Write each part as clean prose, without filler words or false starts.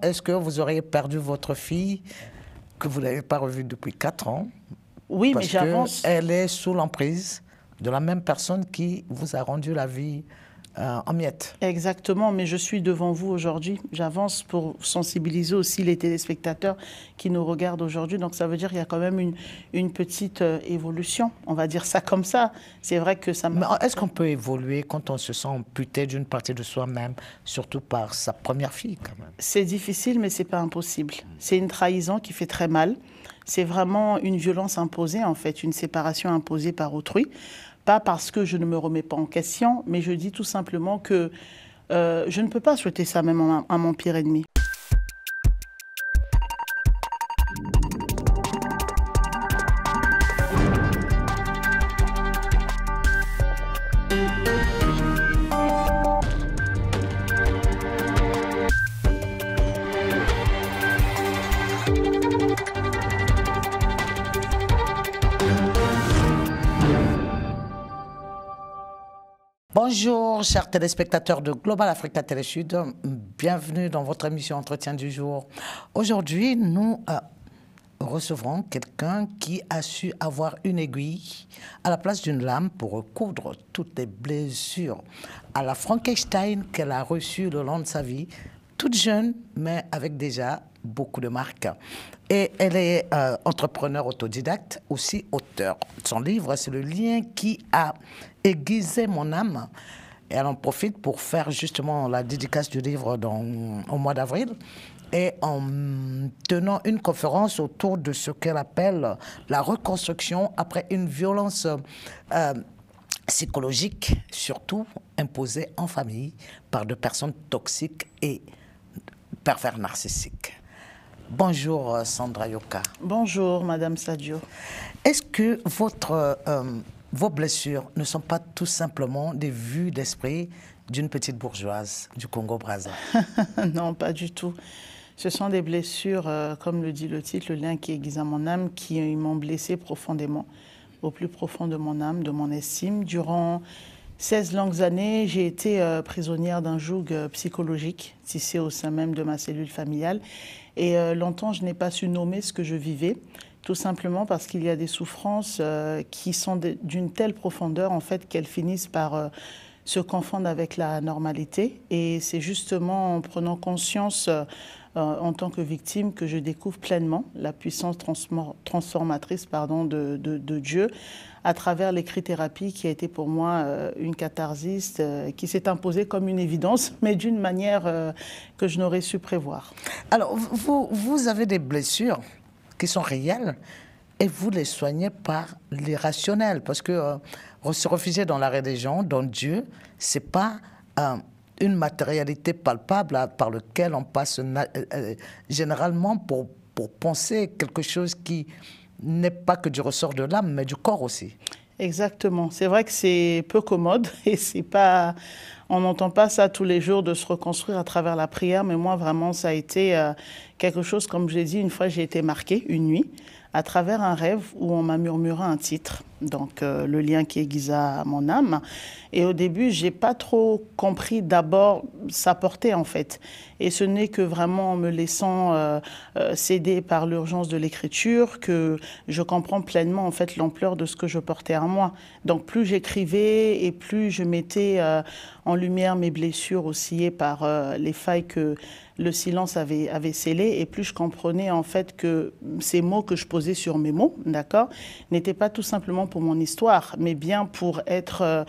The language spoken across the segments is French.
est-ce que vous auriez perdu votre fille que vous n'avez pas revue depuis 4 ans? Oui, mais Parce j'avance. qu'elle est sous l'emprise de la même personne qui vous a rendu la vie en miettes. Exactement, mais je suis devant vous aujourd'hui. J'avance pour sensibiliser aussi les téléspectateurs qui nous regardent aujourd'hui. Donc ça veut dire qu'il y a quand même une petite évolution. On va dire ça comme ça. C'est vrai que ça Mais m'a... est-ce qu'on peut évoluer quand on se sent amputé d'une partie de soi-même, surtout par sa première fille quand même? C'est difficile, mais c'est pas impossible. C'est une trahison qui fait très mal. C'est vraiment une violence imposée, en fait, une séparation imposée par autrui. Pas parce que je ne me remets pas en question, mais je dis tout simplement que je ne peux pas souhaiter ça même à mon pire ennemi. Bonjour, chers téléspectateurs de Global Africa Télé Sud. Bienvenue dans votre émission Entretien du jour. Aujourd'hui, nous recevrons quelqu'un qui a su avoir une aiguille à la place d'une lame pour recoudre toutes les blessures à la Frankenstein qu'elle a reçues le long de sa vie, toute jeune, mais avec déjà beaucoup de marques. Et elle est entrepreneur autodidacte, aussi auteur. Son livre, c'est Le lien qui a aiguisé mon âme. Et elle en profite pour faire justement la dédicace du livre au mois d'avril et en tenant une conférence autour de ce qu'elle appelle la reconstruction après une violence psychologique, surtout imposée en famille par des personnes toxiques et pervers narcissiques. Bonjour Sandra Yoka. Bonjour Madame Sadio. Est-ce que vos blessures ne sont pas tout simplement des vues d'esprit d'une petite bourgeoise du Congo-Brazza? Non, pas du tout. Ce sont des blessures, comme le dit le titre, le lien qui aiguise à mon âme, qui m'ont blessée profondément, au plus profond de mon âme, de mon estime. Durant 16 longues années, j'ai été prisonnière d'un joug psychologique, tissé au sein même de ma cellule familiale. Et longtemps, je n'ai pas su nommer ce que je vivais, tout simplement parce qu'il y a des souffrances qui sont d'une telle profondeur, en fait, qu'elles finissent par se confondre avec la normalité. Et c'est justement en prenant conscience en tant que victime que je découvre pleinement la puissance transformatrice de Dieu à travers l'écrit-thérapie qui a été pour moi une catharsis qui s'est imposée comme une évidence, mais d'une manière que je n'aurais su prévoir. Alors, vous avez des blessures qui sont réelles et vous les soignez par l'irrationnel, parce que se réfugier dans la religion, dans Dieu, c'est pas une matérialité palpable par laquelle on passe généralement pour penser quelque chose qui n'est pas que du ressort de l'âme, mais du corps aussi. Exactement. C'est vrai que c'est peu commode et c'est pas, on n'entend pas ça tous les jours de se reconstruire à travers la prière, mais moi vraiment ça a été quelque chose, comme je l'ai dit, une fois j'ai été marquée une nuit à travers un rêve où on m'a murmuré un titre, donc le lien qui aiguisa mon âme. Et au début, j'ai pas trop compris d'abord sa portée en fait. Et ce n'est que vraiment en me laissant céder par l'urgence de l'écriture que je comprends pleinement en fait l'ampleur de ce que je portais en moi. Donc plus j'écrivais et plus je mettais en lumière mes blessures oscillées par les failles que le silence avait scellé, et plus je comprenais en fait que ces mots que je posais sur mes mots, d'accord, n'étaient pas tout simplement pour mon histoire, mais bien pour être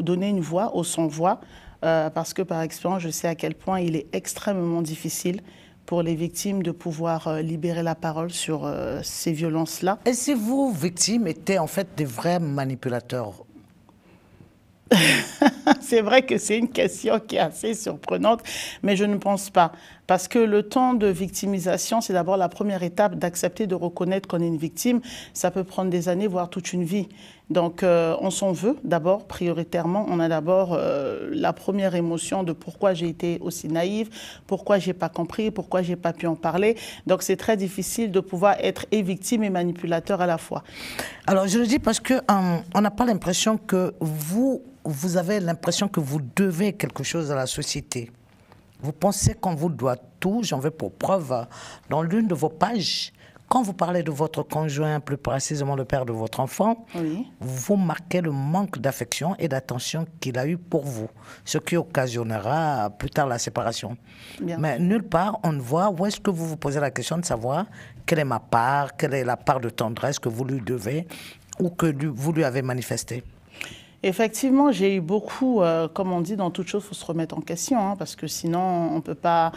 donner une voix au sans-voix, parce que par expérience, je sais à quel point il est extrêmement difficile pour les victimes de pouvoir libérer la parole sur ces violences-là. Et si vous, victimes, étiez en fait des vrais manipulateurs? C'est vrai que c'est une question qui est assez surprenante, mais je ne pense pas. Parce que le temps de victimisation, c'est d'abord la première étape d'accepter de reconnaître qu'on est une victime. Ça peut prendre des années, voire toute une vie. Donc, on s'en veut d'abord, prioritairement. On a d'abord la première émotion de pourquoi j'ai été aussi naïve, pourquoi j'ai pas compris, pourquoi j'ai pas pu en parler. Donc, c'est très difficile de pouvoir être et victime et manipulateur à la fois. Alors, je le dis parce que on n'a pas l'impression que vous avez l'impression que vous devez quelque chose à la société. Vous pensez qu'on vous doit tout. J'en veux pour preuve, dans l'une de vos pages, quand vous parlez de votre conjoint, plus précisément le père de votre enfant, Oui. vous marquez le manque d'affection et d'attention qu'il a eu pour vous, ce qui occasionnera plus tard la séparation. Bien. Mais nulle part, on ne voit où est-ce que vous vous posez la question de savoir quelle est ma part, quelle est la part de tendresse que vous lui devez ou que vous lui avez manifestée. Effectivement, j'ai eu beaucoup, comme on dit, dans toute chose, il faut se remettre en question, hein, parce que sinon, on peut pas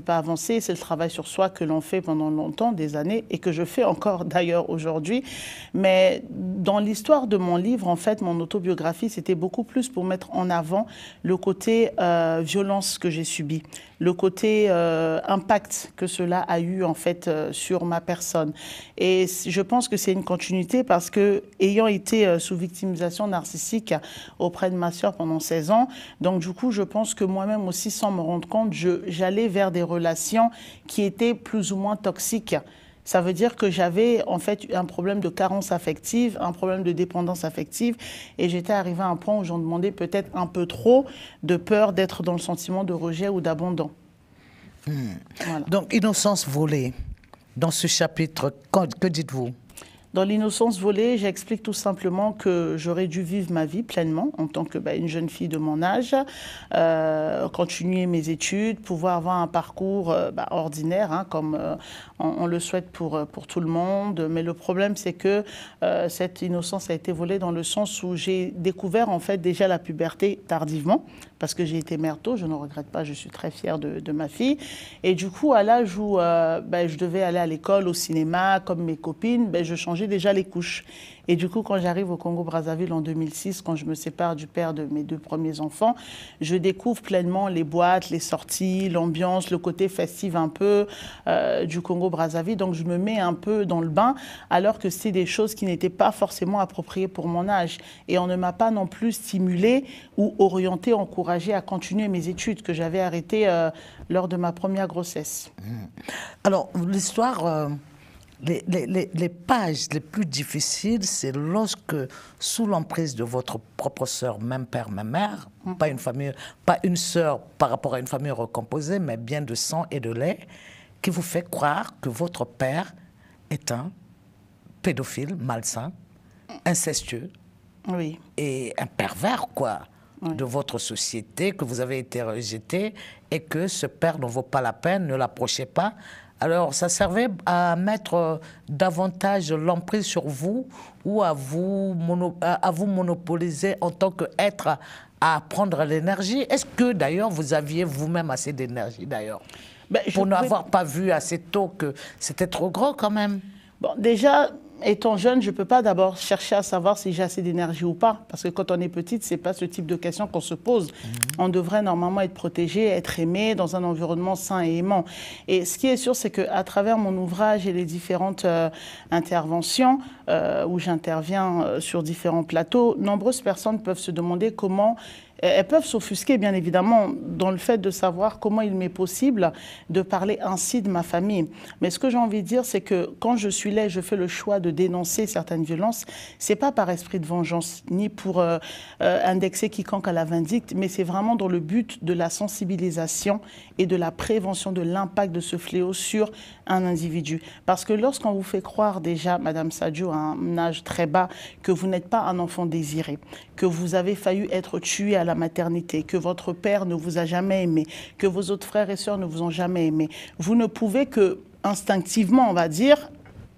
avancer. C'est le travail sur soi que l'on fait pendant longtemps, des années, et que je fais encore d'ailleurs aujourd'hui. Mais dans l'histoire de mon livre, en fait, mon autobiographie, c'était beaucoup plus pour mettre en avant le côté violence que j'ai subi, le côté impact que cela a eu, en fait, sur ma personne. Et je pense que c'est une continuité parce que, ayant été sous victimisation narcissique auprès de ma sœur pendant 16 ans. Donc, du coup, je pense que moi-même aussi, sans me rendre compte, j'allais vers des relations qui étaient plus ou moins toxiques. Ça veut dire que j'avais en fait un problème de carence affective, un problème de dépendance affective, et j'étais arrivée à un point où j'en demandais peut-être un peu trop, de peur d'être dans le sentiment de rejet ou d'abandon. Voilà. Donc, innocence volée. Dans ce chapitre, que dites-vous ? Dans l'innocence volée, j'explique tout simplement que j'aurais dû vivre ma vie pleinement en tant que une jeune fille de mon âge, continuer mes études, pouvoir avoir un parcours ordinaire, hein, comme on le souhaite pour tout le monde. Mais le problème, c'est que cette innocence a été volée dans le sens où j'ai découvert en fait déjà la puberté tardivement, parce que j'ai été mère tôt, je ne regrette pas, je suis très fière de ma fille. Et du coup, à l'âge où je devais aller à l'école, au cinéma, comme mes copines, je changeais déjà les couches. Et du coup, quand j'arrive au Congo-Brazzaville en 2006, quand je me sépare du père de mes 2 premiers enfants, je découvre pleinement les boîtes, les sorties, l'ambiance, le côté festif un peu du Congo-Brazzaville. Donc, je me mets un peu dans le bain, alors que c'est des choses qui n'étaient pas forcément appropriées pour mon âge. Et on ne m'a pas non plus stimulée ou orientée, encouragée à continuer mes études que j'avais arrêtées lors de ma première grossesse. Alors, l'histoire... Les pages les plus difficiles, c'est lorsque, sous l'emprise de votre propre sœur, même père, même mère, pas une sœur par rapport à une famille recomposée, mais bien de sang et de lait, qui vous fait croire que votre père est un pédophile malsain, incestueux, oui, et un pervers, quoi, oui, de votre société, que vous avez été rejeté, et que ce père ne vaut pas la peine, ne l'approchez pas. Alors, ça servait à mettre davantage l'emprise sur vous ou à vous monopoliser en tant qu'être à prendre l'énergie. Est-ce que, d'ailleurs, vous aviez vous-même assez d'énergie, d'ailleurs, pour n'avoir pas vu assez tôt que c'était trop gros, quand même? Bon, déjà, étant jeune, je ne peux pas d'abord chercher à savoir si j'ai assez d'énergie ou pas. Parce que quand on est petite, ce n'est pas ce type de question qu'on se pose. On devrait normalement être protégé, être aimé dans un environnement sain et aimant. Et ce qui est sûr, c'est qu'à travers mon ouvrage et les différentes interventions où j'interviens sur différents plateaux, nombreuses personnes peuvent se demander comment... Elles peuvent s'offusquer, bien évidemment, dans le fait de savoir comment il m'est possible de parler ainsi de ma famille. Mais ce que j'ai envie de dire, c'est que quand je suis là, je fais le choix de dénoncer certaines violences, c'est pas par esprit de vengeance, ni pour indexer quiconque à la vindicte, mais c'est vraiment dans le but de la sensibilisation et de la prévention de l'impact de ce fléau sur un individu. Parce que lorsqu'on vous fait croire déjà, Madame Sadio, à un âge très bas, que vous n'êtes pas un enfant désiré, que vous avez failli être tué à la maternité, que votre père ne vous a jamais aimé, que vos autres frères et sœurs ne vous ont jamais aimé, vous ne pouvez que instinctivement, on va dire,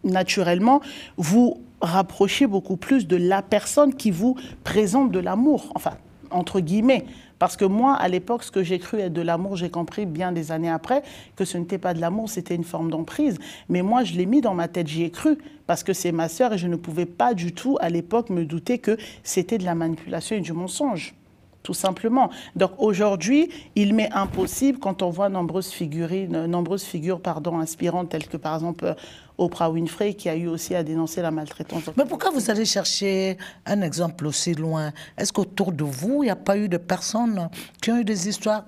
naturellement, vous rapprocher beaucoup plus de la personne qui vous présente de l'amour, enfin, entre guillemets. Parce que moi, à l'époque, ce que j'ai cru être de l'amour, j'ai compris bien des années après que ce n'était pas de l'amour, c'était une forme d'emprise. Mais moi, je l'ai mis dans ma tête, j'y ai cru, parce que c'est ma sœur et je ne pouvais pas du tout, à l'époque, me douter que c'était de la manipulation et du mensonge. Tout simplement. Donc aujourd'hui, il m'est impossible, quand on voit nombreuses figures inspirantes, telles que par exemple Oprah Winfrey, qui a eu aussi à dénoncer la maltraitance. Mais pourquoi vous allez chercher un exemple aussi loin? Est-ce qu'autour de vous, il n'y a pas eu de personnes qui ont eu des histoires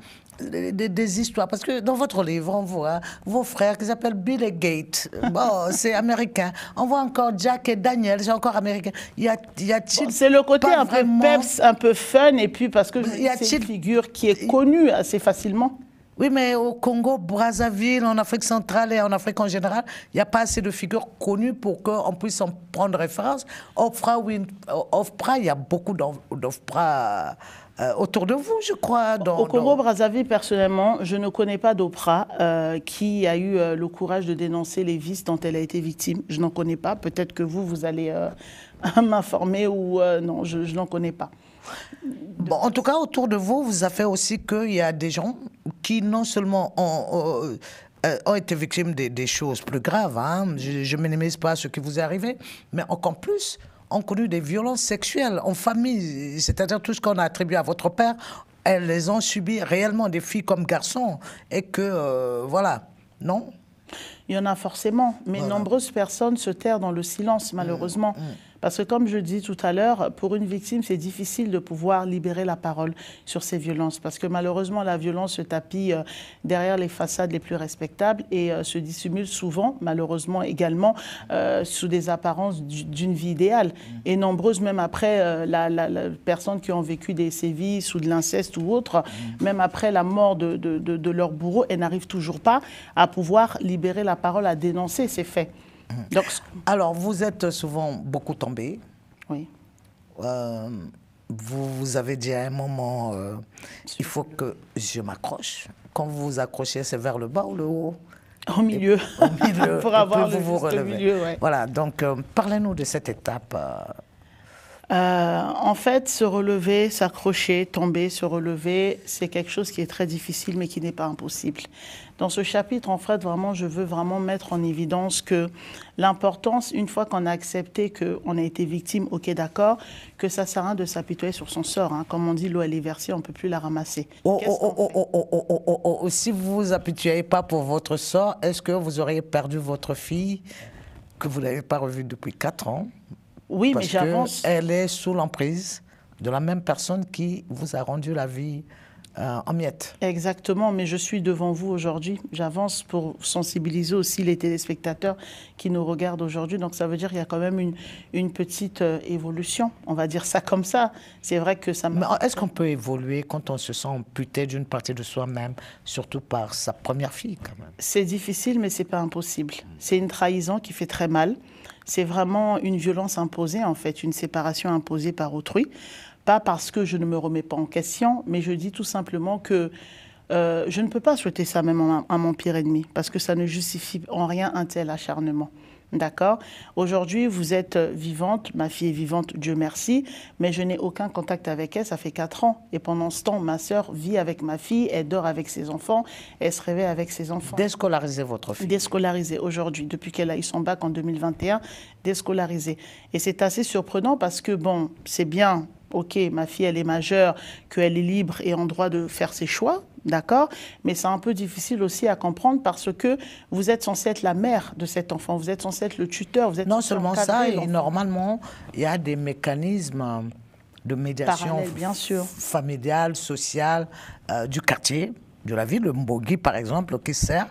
parce que dans votre livre, on voit vos frères qui s'appellent Bill et Gates. Bon, c'est américain. On voit encore Jack et Daniel, c'est encore américain. C'est le côté un peu peps, un peu fun, et puis parce que c'est une figure qui est connue assez facilement. Oui, mais au Congo, Brazzaville, en Afrique centrale et en Afrique en général, il n'y a pas assez de figures connues pour qu'on puisse en prendre référence. Ofpra, oui, Ofpra, il y a beaucoup d'Ofpra autour de vous, je crois. Au Congo-Brazzaville, personnellement, je ne connais pas d'Ofpra qui a eu le courage de dénoncer les vices dont elle a été victime. Je n'en connais pas. Peut-être que vous allez m'informer ou non, je n'en connais pas. Bon, en tout cas, autour de vous, vous avez aussi qu'il y a des gens qui non seulement ont été victimes des choses plus graves, hein, je ne minimise pas ce qui vous est arrivé, mais encore plus ont connu des violences sexuelles en famille, c'est-à-dire tout ce qu'on a attribué à votre père, elles les ont subi réellement, des filles comme garçons, et que, voilà, non? Il y en a forcément, mais voilà. Nombreuses personnes se terrent dans le silence, malheureusement. Parce que comme je dis tout à l'heure, pour une victime, c'est difficile de pouvoir libérer la parole sur ces violences. Parce que malheureusement, la violence se tapit derrière les façades les plus respectables et se dissimule souvent, malheureusement également, sous des apparences d'une vie idéale. Et nombreuses, même après la personnes qui ont vécu des sévices ou de l'inceste ou autre, même après la mort de leur bourreau, elles n'arrivent toujours pas à pouvoir libérer la parole, à dénoncer ces faits. Donc, alors, vous êtes souvent beaucoup tombé. Oui. Vous avez dit à un moment, il faut que je m'accroche. Quand vous vous accrochez, c'est vers le bas ou le haut? Au milieu. Au milieu. Pour avoir le vous juste milieu, ouais. Voilà, donc parlez-nous de cette étape. En fait, se relever, s'accrocher, tomber, se relever, c'est quelque chose qui est très difficile, mais qui n'est pas impossible. Dans ce chapitre, en fait, vraiment, je veux vraiment mettre en évidence que l'importance, une fois qu'on a accepté qu'on a été victime, ok, d'accord, que ça sert à rien de s'apitoyer sur son sort. Hein. Comme on dit, l'eau, elle est versée, on ne peut plus la ramasser. Si vous ne vous apitoyez pas pour votre sort, est-ce que vous auriez perdu votre fille, que vous n'avez pas revue depuis 4 ans? Oui, mais j'avance. Elle est sous l'emprise de la même personne qui vous a rendu la vie en miettes. Exactement, mais je suis devant vous aujourd'hui. J'avance pour sensibiliser aussi les téléspectateurs qui nous regardent aujourd'hui. Donc ça veut dire qu'il y a quand même une petite évolution. On va dire ça comme ça. C'est vrai que ça... Mais est-ce qu'on peut évoluer quand on se sent amputé d'une partie de soi-même, surtout par sa première fille quand même? C'est difficile, mais c'est pas impossible. C'est une trahison qui fait très mal. C'est vraiment une violence imposée, en fait, une séparation imposée par autrui. Pas parce que je ne me remets pas en question, mais je dis tout simplement que je ne peux pas souhaiter ça même à mon pire ennemi, parce que ça ne justifie en rien un tel acharnement. D'accord? Aujourd'hui, vous êtes vivante, ma fille est vivante, Dieu merci, mais je n'ai aucun contact avec elle, ça fait 4 ans. Et pendant ce temps, ma sœur vit avec ma fille, elle dort avec ses enfants, elle se réveille avec ses enfants. Déscolariser votre fille? Déscolariser aujourd'hui, depuis qu'elle a eu son bac en 2021, déscolariser. Et c'est assez surprenant parce que, bon, c'est bien, ok, ma fille, elle est majeure, qu'elle est libre et en droit de faire ses choix, d'accord? Mais c'est un peu difficile aussi à comprendre parce que vous êtes censé être la mère de cet enfant, vous êtes censé être le tuteur, vous êtes non seulement ça, et normalement, il y a des mécanismes de médiation parallèle, bien sûr, familiale, sociale, du quartier, de la ville, le Mbogui par exemple, qui sert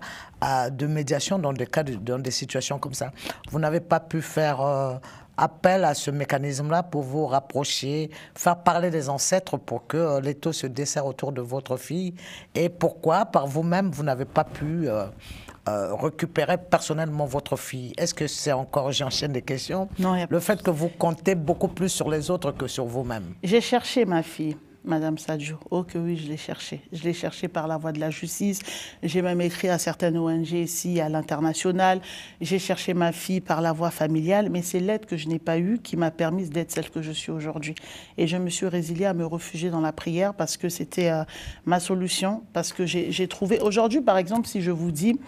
de médiation dans des cas, dans des situations comme ça. Vous n'avez pas pu faire... appel à ce mécanisme-là pour vous rapprocher, faire parler des ancêtres pour que l'étau se desserre autour de votre fille. Et pourquoi, par vous-même, vous n'avez pas pu récupérer personnellement votre fille? Est-ce que c'est encore, j'enchaîne des questions, non, le fait que vous comptez beaucoup plus sur les autres que sur vous-même? J'ai cherché ma fille. Madame Sadio, oh que oui, je l'ai cherché. Je l'ai cherché par la voie de la justice. J'ai même écrit à certaines ONG ici, à l'international. J'ai cherché ma fille par la voie familiale, mais c'est l'aide que je n'ai pas eue qui m'a permis d'être celle que je suis aujourd'hui. Et je me suis résiliée à me réfugier dans la prière parce que c'était ma solution, parce que j'ai trouvé... Aujourd'hui, par exemple, si je vous dis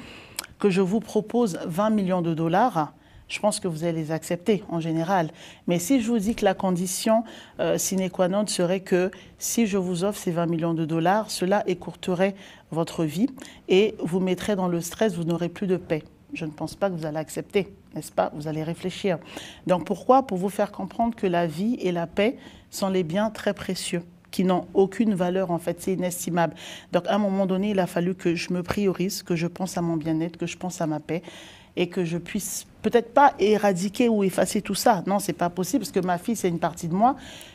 que je vous propose 20 millions de dollars, je pense que vous allez les accepter en général. Mais si je vous dis que la condition sine qua non serait que si je vous offre ces 20 millions de dollars, cela écourterait votre vie et vous mettrait dans le stress, vous n'aurez plus de paix. Je ne pense pas que vous allez accepter, n'est-ce pas? Vous allez réfléchir. Donc pourquoi? Pour vous faire comprendre que la vie et la paix sont les biens très précieux, qui n'ont aucune valeur, en fait, c'est inestimable. Donc à un moment donné, il a fallu que je me priorise, que je pense à mon bien-être, que je pense à ma paix, et que je puisse peut-être pas éradiquer ou effacer tout ça. Non, c'est pas possible, parce que ma fille, c'est une partie de moi,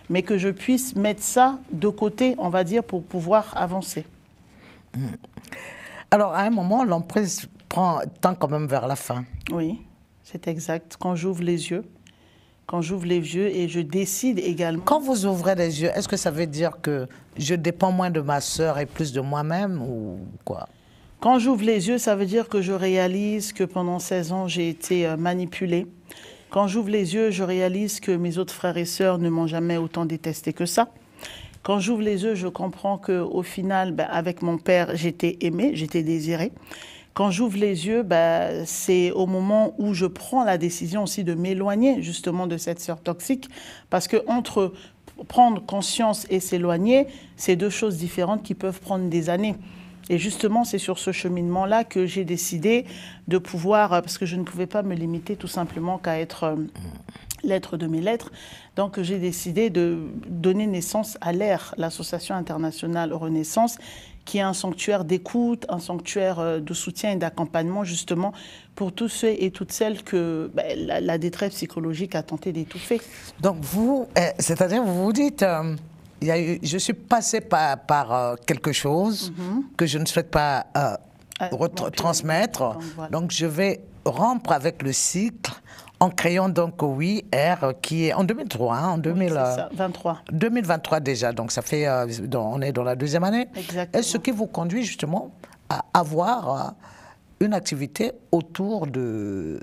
mais que je puisse mettre ça de côté, on va dire, pour pouvoir avancer. Alors, à un moment, l'emprise tend quand même vers la fin. Oui, c'est exact. Quand j'ouvre les yeux, et je décide également. Quand vous ouvrez les yeux, est-ce que ça veut dire que je dépends moins de ma sœur et plus de moi-même ou quoi? Quand j'ouvre les yeux, ça veut dire que je réalise que pendant 16 ans, j'ai été manipulée. Quand j'ouvre les yeux, je réalise que mes autres frères et sœurs ne m'ont jamais autant détesté que ça. Quand j'ouvre les yeux, je comprends qu'au final, avec mon père, j'étais aimée, j'étais désirée. Quand j'ouvre les yeux, c'est au moment où je prends la décision aussi de m'éloigner justement de cette sœur toxique. Parce que entre prendre conscience et s'éloigner, c'est deux choses différentes qui peuvent prendre des années. Et justement, c'est sur ce cheminement-là que j'ai décidé de pouvoir, parce que je ne pouvais pas me limiter tout simplement qu'à être l'être de mes lettres. Donc j'ai décidé de donner naissance à l'AIRE, l'Association internationale Renaissance, qui est un sanctuaire d'écoute, un sanctuaire de soutien et d'accompagnement justement pour tous ceux et toutes celles que la détresse psychologique a tenté d'étouffer. Donc vous, c'est-à-dire vous vous dites, je suis passée par quelque chose que je ne souhaite pas transmettre, donc je vais rompre avec le cycle en créant donc oui, R, qui est en 2003, en 2023 déjà, donc ça fait, on est dans la deuxième année. Exactement. Et ce qui vous conduit justement à avoir une activité autour de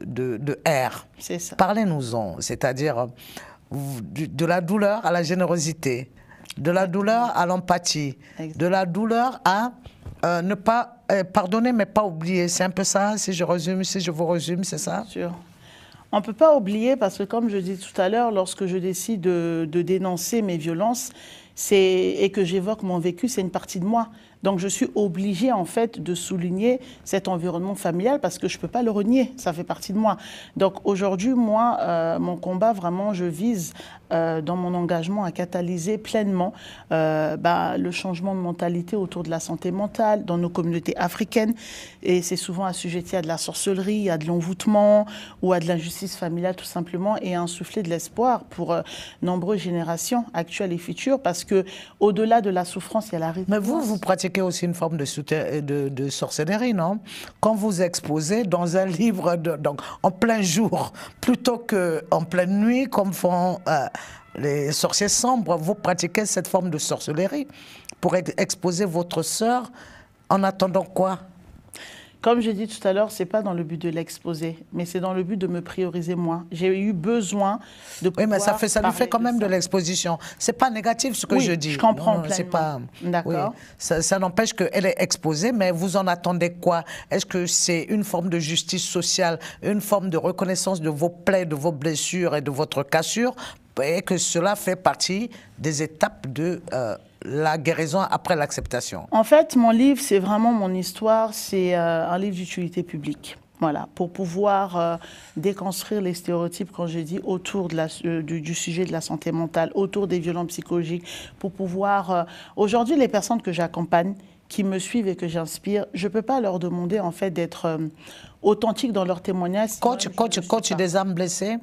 R. C'est ça. Parlez-nous-en, c'est-à-dire de la douleur à la générosité, de la douleur à l'empathie, de la douleur à ne pas pardonner mais pas oublier. C'est un peu ça, si je vous résume, c'est ça? Bien sûr. On ne peut pas oublier parce que, comme je dis tout à l'heure, lorsque je décide de dénoncer mes violences et que j'évoque mon vécu, c'est une partie de moi. Donc, je suis obligée, en fait, de souligner cet environnement familial parce que je ne peux pas le renier. Ça fait partie de moi. Donc, aujourd'hui, moi, mon combat, vraiment, je vise dans mon engagement à catalyser pleinement le changement de mentalité autour de la santé mentale dans nos communautés africaines. Et c'est souvent assujetti à de la sorcellerie, à de l'envoûtement ou à de l'injustice familiale, tout simplement, et à insuffler de l'espoir pour nombreuses générations actuelles et futures parce que au-delà de la souffrance, il y a la résilience. Mais vous pratiquez aussi une forme de sorcellerie, non? Quand vous exposez dans un livre donc, en plein jour, plutôt qu'en pleine nuit, comme font les sorciers sombres, vous pratiquez cette forme de sorcellerie pour exposer votre sœur en attendant quoi? Comme j'ai dit tout à l'heure, ce n'est pas dans le but de l'exposer, mais c'est dans le but de me prioriser moi. J'ai eu besoin de pouvoir. Oui, mais ça lui fait quand même de l'exposition. Ce n'est pas négatif ce que je dis. Je comprends pleinement. D'accord. Oui, ça n'empêche qu'elle est exposée, mais vous en attendez quoi? Est-ce que c'est une forme de justice sociale, une forme de reconnaissance de vos plaies, de vos blessures et de votre cassure, et que cela fait partie des étapes de la guérison après l'acceptation? En fait, mon livre, c'est vraiment mon histoire, c'est un livre d'utilité publique. Pour pouvoir déconstruire les stéréotypes, quand j'ai dit, autour du sujet de la santé mentale, autour des violences psychologiques, pour pouvoir... Aujourd'hui, les personnes que j'accompagne, qui me suivent et que j'inspire, je ne peux pas leur demander, en fait, d'être authentiques dans leurs témoignages. Coach des âmes blessées?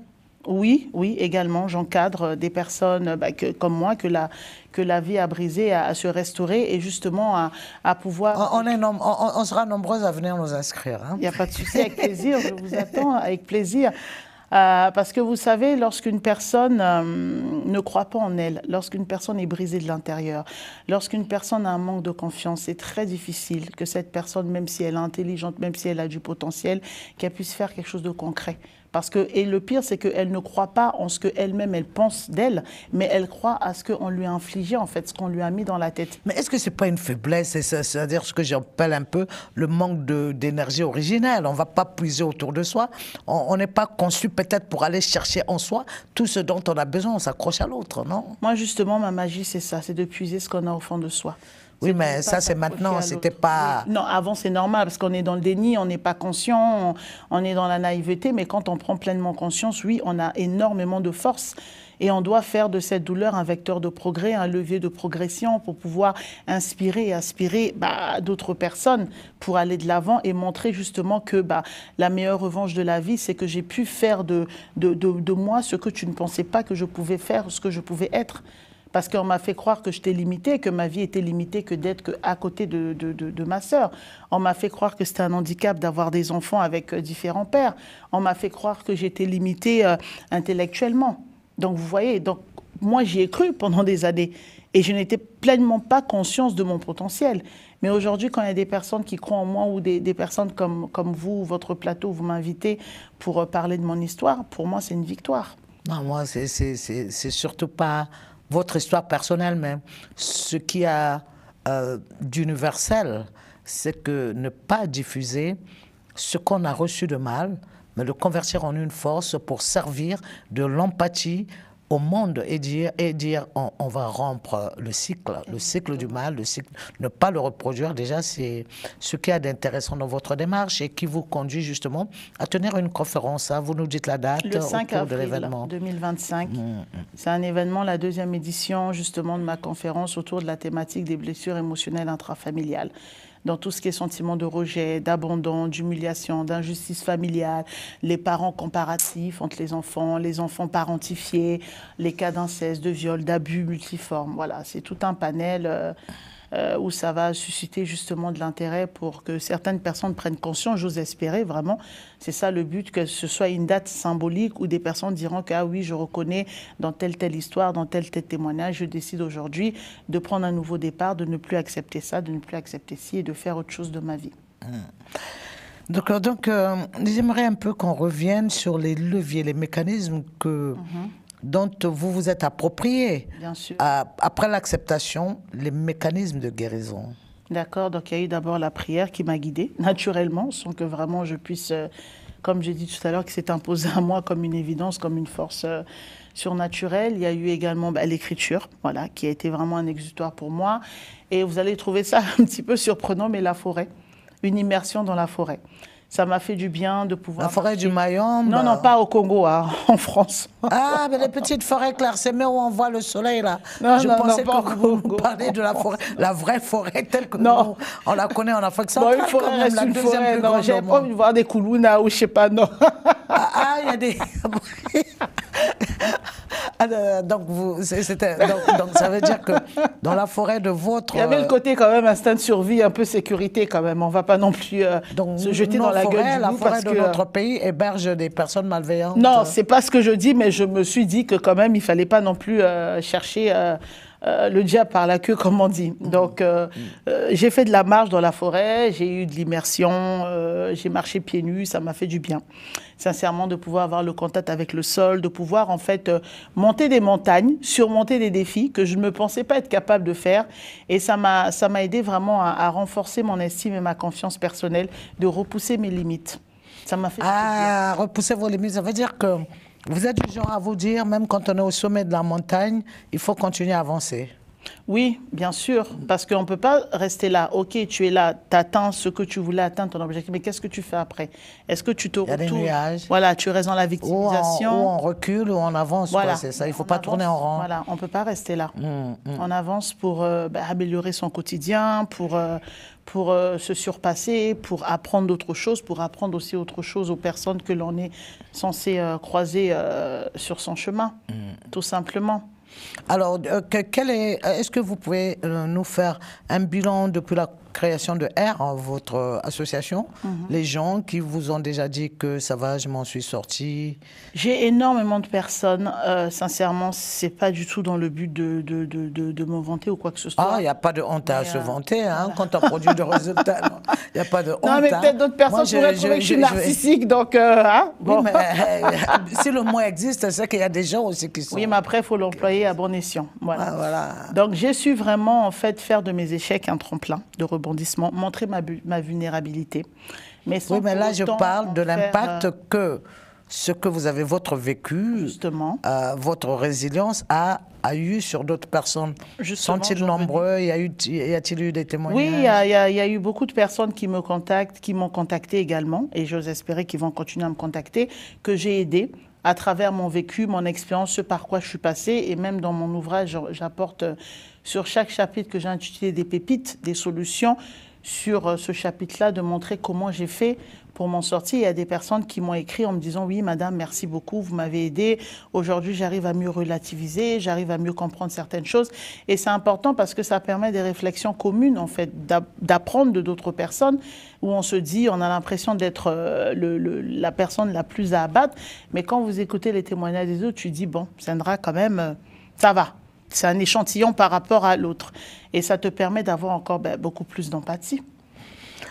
Oui, également, j'encadre des personnes comme moi que la vie a brisé à se restaurer et justement à pouvoir... On sera nombreuses à venir nous inscrire. Il n'y a pas de souci, avec plaisir, je vous attends avec plaisir. Parce que vous savez, lorsqu'une personne ne croit pas en elle, lorsqu'une personne est brisée de l'intérieur, lorsqu'une personne a un manque de confiance, c'est très difficile que cette personne, même si elle est intelligente, même si elle a du potentiel, qu'elle puisse faire quelque chose de concret. Et le pire, c'est qu'elle ne croit pas en ce qu'elle-même, elle pense d'elle, mais elle croit à ce qu'on lui a infligé, en fait, ce qu'on lui a mis dans la tête. Mais est-ce que ce n'est pas une faiblesse? C'est-à-dire ce que j'appelle un peu le manque d'énergie originelle. On ne va pas puiser autour de soi. On n'est pas conçu peut-être pour aller chercher en soi tout ce dont on a besoin. On s'accroche à l'autre, non? Moi, justement, ma magie, c'est ça, c'est de puiser ce qu'on a au fond de soi. Oui, mais ça, c'est maintenant, c'était pas... Non, avant, c'est normal, parce qu'on est dans le déni, on n'est pas conscient, on est dans la naïveté, mais quand on prend pleinement conscience, oui, on a énormément de force. Et on doit faire de cette douleur un vecteur de progrès, un levier de progression pour pouvoir inspirer et aspirer d'autres personnes pour aller de l'avant et montrer justement que la meilleure revanche de la vie, c'est que j'ai pu faire de moi ce que tu ne pensais pas que je pouvais faire, ce que je pouvais être. Parce qu'on m'a fait croire que j'étais limitée, que ma vie était limitée que d'être à côté de ma sœur. On m'a fait croire que c'était un handicap d'avoir des enfants avec différents pères. On m'a fait croire que j'étais limitée intellectuellement. Donc vous voyez, donc, moi j'y ai cru pendant des années et je n'étais pleinement pas consciente de mon potentiel. Mais aujourd'hui, quand il y a des personnes qui croient en moi ou des personnes comme vous, votre plateau, vous m'invitez pour parler de mon histoire, pour moi c'est une victoire. Non, moi, c'est surtout pas votre histoire personnelle, mais ce qui a d'universel, c'est que ne pas diffuser ce qu'on a reçu de mal, mais le convertir en une force pour servir de l'empathie au monde et dire on va rompre le cycle du mal, ne pas le reproduire. Déjà, c'est ce qu'il y a d'intéressant dans votre démarche et qui vous conduit justement à tenir une conférence. Hein. Vous nous dites la date le 5 autour de avril l'événement. 2025. C'est un événement, la 2e édition justement de ma conférence autour de la thématique des blessures émotionnelles intrafamiliales. Dans tout ce qui est sentiment de rejet, d'abandon, d'humiliation, d'injustice familiale, les parents comparatifs entre les enfants parentifiés, les cas d'inceste, de viol, d'abus multiformes. Voilà, c'est tout un panel où ça va susciter justement de l'intérêt pour que certaines personnes prennent conscience, j'ose espérer vraiment. C'est ça le but, que ce soit une date symbolique où des personnes diront que, ah oui, je reconnais dans telle histoire, dans tel témoignage, je décide aujourd'hui de prendre un nouveau départ, de ne plus accepter ça, de ne plus accepter ci et de faire autre chose de ma vie. Donc j'aimerais un peu qu'on revienne sur les leviers, les mécanismes dont vous vous êtes approprié. Bien sûr. Après l'acceptation, les mécanismes de guérison. D'accord, donc il y a eu d'abord la prière qui m'a guidée, naturellement, sans que vraiment je puisse, comme j'ai dit tout à l'heure, qui s'est imposée à moi comme une évidence, comme une force surnaturelle. Il y a eu également l'écriture, voilà, qui a été vraiment un exutoire pour moi. Et vous allez trouver ça un petit peu surprenant, mais la forêt, une immersion dans la forêt. Ça m'a fait du bien de pouvoir... La forêt du Mayombe. Non, non, pas au Congo, hein, en France. Ah, mais les petites forêts clairsemées où on voit le soleil, là. Non, je non, pensais non, que vous parlez de la forêt, la vraie forêt telle que non. nous, on la connaît en Afrique Bon, centrale. une forêt quand même, reste la une deuxième forêt. plus Non, grande j'avais au pas envie monde. de voir des Koulouna ou je sais pas, non. Il y a des... donc, ça veut dire que dans la forêt de votre... Il y avait le côté quand même instinct de survie, un peu sécurité quand même. On va pas non plus se jeter dans la gueule du loup. La forêt parce de que notre pays héberge des personnes malveillantes. non, c'est pas ce que je dis, mais je me suis dit que quand même, il fallait pas non plus chercher le diable par la queue, comme on dit. Donc, j'ai fait de la marche dans la forêt, j'ai eu de l'immersion, j'ai marché pieds nus, ça m'a fait du bien. Sincèrement, de pouvoir avoir le contact avec le sol, de pouvoir en fait monter des montagnes, surmonter des défis que je ne me pensais pas être capable de faire. Et ça m'a aidé vraiment à renforcer mon estime et ma confiance personnelle, de repousser mes limites. Ça m'a fait du bien. Repousser vos limites, ça veut dire que vous êtes du genre à vous dire, même quand on est au sommet de la montagne, il faut continuer à avancer. Oui, bien sûr, parce qu'on ne peut pas rester là. Ok, tu es là, tu atteins ce que tu voulais atteindre, ton objectif, mais qu'est-ce que tu fais après? Est-ce que tu te retournes? Il y a des nuages. Voilà, tu restes dans la victimisation. Ou on recule, ou on avance, voilà. C'est ça, il ne faut On pas avance, tourner en rond. Voilà, on ne peut pas rester là. On avance pour améliorer son quotidien, pour se surpasser, pour apprendre d'autres choses, pour apprendre aussi autre chose aux personnes que l'on est censé croiser sur son chemin, tout simplement. Alors, est-ce que vous pouvez nous faire un bilan depuis la création de R, votre association, les gens qui vous ont déjà dit que ça va, je m'en suis sortie? J'ai énormément de personnes. Sincèrement, c'est pas du tout dans le but de me vanter ou quoi que ce soit. Ah, il n'y a pas de honte à se vanter hein, quand on produit des résultats. Il n'y a pas de honte. Non, mais peut-être d'autres personnes pourraient trouver que je suis narcissique, donc... hein, bon. Oui, mais si le mot existe, c'est qu'il y a des gens aussi qui sont... Oui, mais après, il faut l'employer à bon escient. Voilà. Ah, voilà. Donc, j'ai su vraiment, en fait, faire de mes échecs un tremplin de rebondissement, montrer ma vulnérabilité. Mais oui, mais là, je parle de l'impact que ce que vous avez, votre vécu, justement, votre résilience a eu sur d'autres personnes. Sont-ils nombreux? Y a-t-il eu des témoignages? Oui, il y a eu beaucoup de personnes qui me contactent, qui m'ont contacté également, et j'ose espérer qu'ils vont continuer à me contacter, que j'ai aidé à travers mon vécu, mon expérience, ce par quoi je suis passée. Et même dans mon ouvrage, j'apporte sur chaque chapitre que j'ai intitulé des pépites, des solutions, sur ce chapitre-là, de montrer comment j'ai fait pour m'en sortir. Il y a des personnes qui m'ont écrit en me disant « Oui, madame, merci beaucoup, vous m'avez aidé. Aujourd'hui, j'arrive à mieux relativiser, j'arrive à mieux comprendre certaines choses. » Et c'est important parce que ça permet des réflexions communes, en fait, d'apprendre de d'autres personnes où on se dit, on a l'impression d'être la personne la plus à abattre. Mais quand vous écoutez les témoignages des autres, tu dis « Bon, Sandra, quand même, ça va. » C'est un échantillon par rapport à l'autre. Et ça te permet d'avoir encore beaucoup plus d'empathie.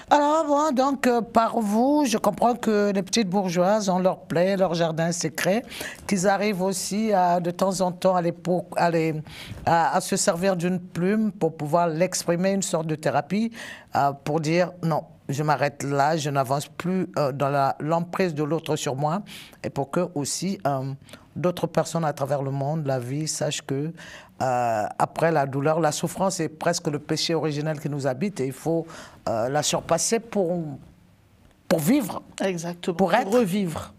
Alors, bon, donc, par vous, je comprends que les petites bourgeoises ont leur plaie, leur jardin secret, qu'ils arrivent aussi de temps en temps à se servir d'une plume pour pouvoir l'exprimer, une sorte de thérapie, pour dire non, je m'arrête là, je n'avance plus dans l'emprise de l'autre sur moi, et pour que aussi d'autres personnes à travers le monde, la vie, sachent que après la douleur, la souffrance est presque le péché originel qui nous habite et il faut la surpasser pour vivre. Exactement. Pour être, revivre.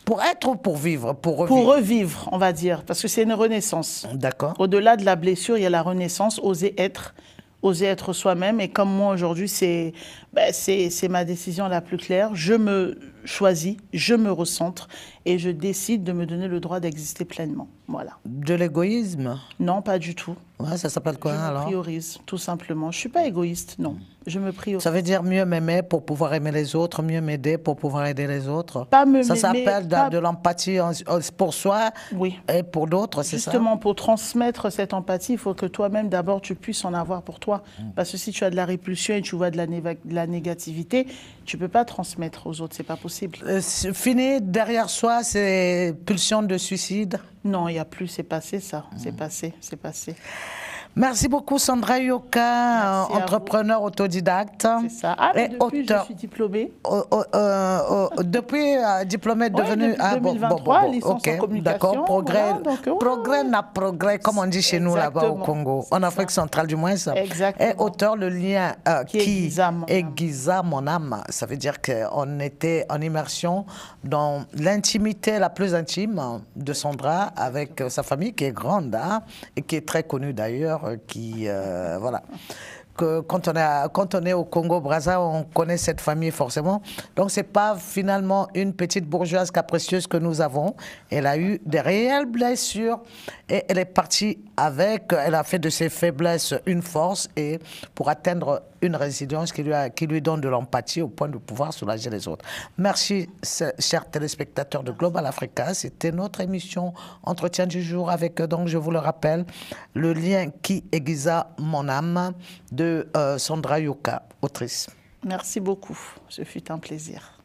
Pour être ou pour vivre? Pour revivre. Pour revivre, on va dire, parce que c'est une renaissance. D'accord. Au-delà de la blessure, il y a la renaissance, oser être soi-même. Et comme moi aujourd'hui, c'est ma décision la plus claire. Je me choisis, je me recentre et je décide de me donner le droit d'exister pleinement. Voilà. De l'égoïsme? Non, pas du tout. Ouais, ça s'appelle quoi alors? Je me priorise, tout simplement. Je ne suis pas égoïste, non. Je me priorise. Ça veut dire mieux m'aimer pour pouvoir aimer les autres, mieux m'aider pour pouvoir aider les autres? Ça s'appelle de l'empathie pour soi et pour d'autres, c'est ça? Justement, pour transmettre cette empathie, il faut que toi-même, d'abord, tu puisses en avoir pour toi. Parce que si tu as de la répulsion et tu vois de la négativité, tu ne peux pas transmettre aux autres, ce n'est pas possible. Fini, derrière soi, ces pulsions de suicide? Non, il n'y a plus, c'est passé ça, c'est passé, c'est passé. Merci beaucoup Sandra Yoka, entrepreneur autodidacte. C'est ça. Ah, mais depuis, auteur. Je suis diplômée. Depuis diplômée, devenue... Depuis 2023, licence en communication. D'accord, progrès n'a progrès, comme on dit chez nous là-bas au Congo, en Afrique centrale du moins. Exactement. Et auteur, le lien qui aiguisa mon âme. Ça veut dire qu'on était en immersion dans l'intimité la plus intime de Sandra avec sa famille qui est grande et qui est très connue d'ailleurs. Voilà. Quand on est au Congo-Brazza, on connaît cette famille forcément. Donc, ce n'est pas finalement une petite bourgeoise capricieuse que nous avons. Elle a eu des réelles blessures et elle est partie avec, elle a fait de ses faiblesses une force et pour atteindre une résilience qui lui donne de l'empathie au point de pouvoir soulager les autres. Merci, chers téléspectateurs de Global Africa. C'était notre émission Entretien du jour avec, donc je vous le rappelle, le lien qui aiguisa mon âme de Sandra Yoka, autrice. Merci beaucoup. Ce fut un plaisir.